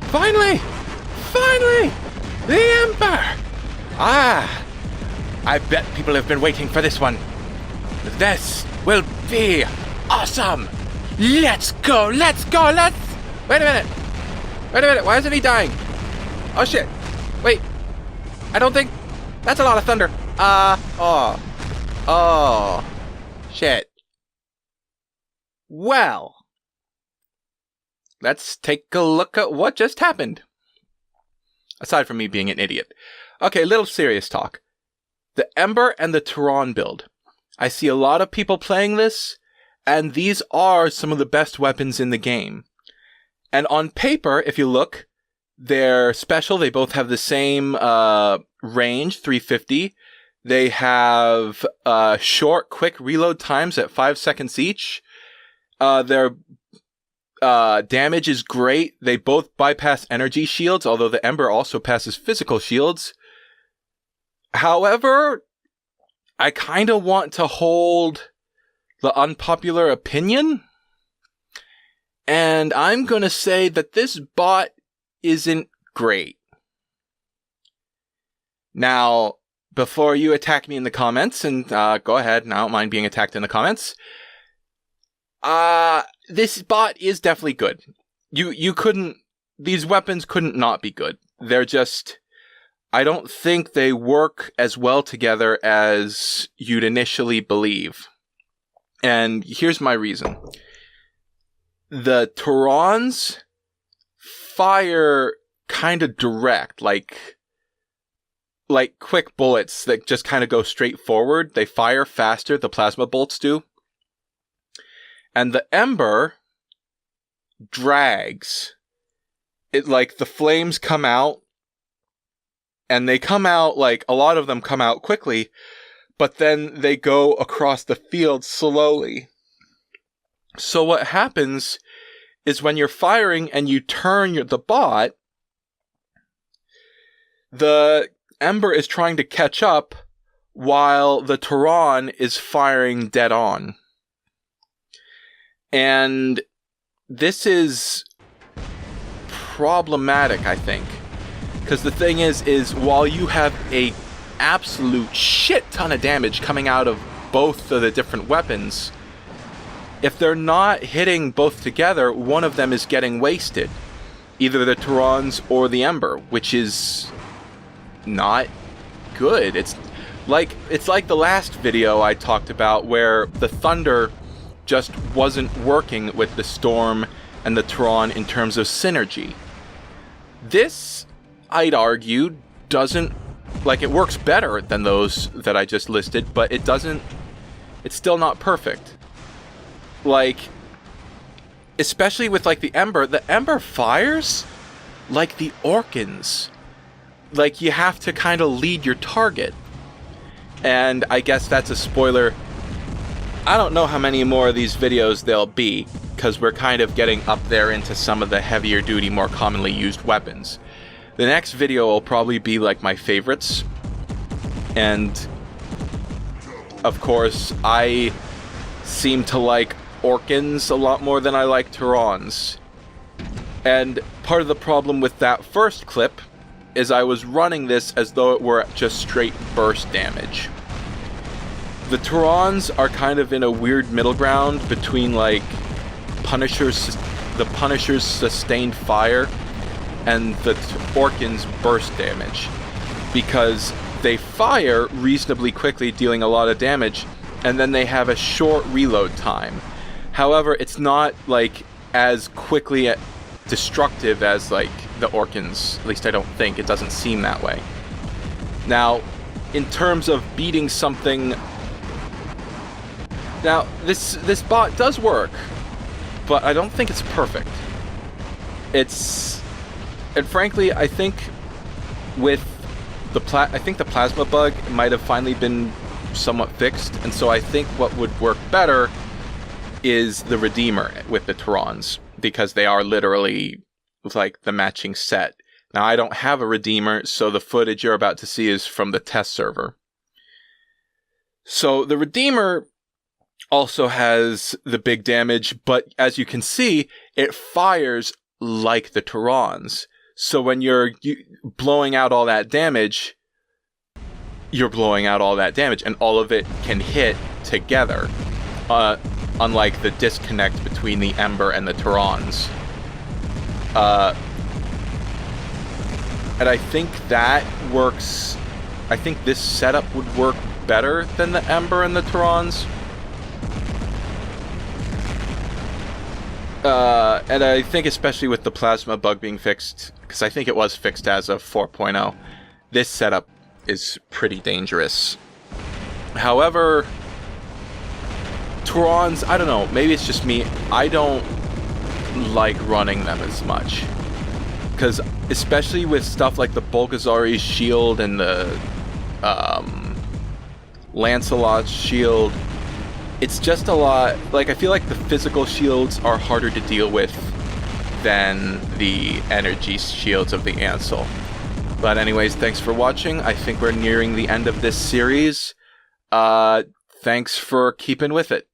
Finally! Finally! The Ember! Ah! I bet people have been waiting for this one. This will be awesome! Let's go! Let's go! Let's... Wait a minute! Wait a minute! Why isn't he dying? Oh shit! Wait! I don't think... That's a lot of thunder! Oh. Shit. Well... Let's take a look at what just happened. Aside from me being an idiot. Okay, little serious talk. The Ember and the Taran build. I see a lot of people playing this, and these are some of the best weapons in the game. And on paper, if you look, they're special. They both have the same range, 350. They have short, quick reload times at 5 seconds each. Their damage is great. They both bypass energy shields, although the Ember also passes physical shields. However, I kind of want to hold the unpopular opinion. And I'm going to say that this bot isn't great. Now, before you attack me in the comments, and go ahead, I don't mind being attacked in the comments. This bot is definitely good. You couldn't, these weapons couldn't not be good. They're just, I don't think they work as well together as you'd initially believe. And here's my reason. The Tarans fire kind of direct, like quick bullets that just kind of go straight forward. They fire faster, the plasma bolts do. And the Ember drags. It, like, the flames come out, and they come out, like, a lot of them come out quickly, but then they go across the field slowly. So what happens is when you're firing and you turn the bot, the Ember is trying to catch up while the Taran is firing dead on. And this is problematic, I think. Because the thing is while you have a absolute shit ton of damage coming out of both of the different weapons, if they're not hitting both together, one of them is getting wasted. Either the Tarans or the Ember, which is not good. It's like the last video I talked about where the thunder just wasn't working with the Storm and the Taran in terms of synergy. This, I'd argue, doesn't, like, it works better than those that I just listed, but it doesn't, it's still not perfect. Like, especially with, like, the Ember fires like the orkans. Like, you have to kind of lead your target. And I guess that's a spoiler. I don't know how many more of these videos there'll be, because we're kind of getting up there into some of the heavier duty, more commonly used weapons. The next video will probably be like my favorites. And of course, I seem to like orkans a lot more than I like Tarans. And part of the problem with that first clip is I was running this as though it were just straight burst damage. The Tarans are kind of in a weird middle ground between, like, the Punisher's sustained fire and the orkans' burst damage, because they fire reasonably quickly, dealing a lot of damage, and then they have a short reload time. However, it's not, like, as quickly destructive as, like, the orkans. At least I don't think. It doesn't seem that way. Now, in terms of beating something... Now, this bot does work, but I don't think it's perfect. And frankly, I think with the plasma bug might have finally been somewhat fixed, and so I think what would work better is the Redeemer with the Tarans, because they are literally like the matching set. Now, I don't have a Redeemer, so the footage you're about to see is from the test server. So the Redeemer also has the big damage, but as you can see, it fires like the Tarans. So when you're blowing out all that damage, you're blowing out all that damage, and all of it can hit together. Unlike the disconnect between the Ember and the Tarans. And I think that works. I think this setup would work better than the Ember and the Tarans. And I think especially with the plasma bug being fixed, because I think it was fixed as of 4.0, this setup is pretty dangerous. However, Tarans, I don't know, maybe it's just me, I don't like running them as much. Because especially with stuff like the Bulgazari's shield and the Lancelot's shield, it's just a lot, like, I feel like the physical shields are harder to deal with than the energy shields of the Ansel. But anyways, thanks for watching. I think we're nearing the end of this series. Thanks for keeping with it.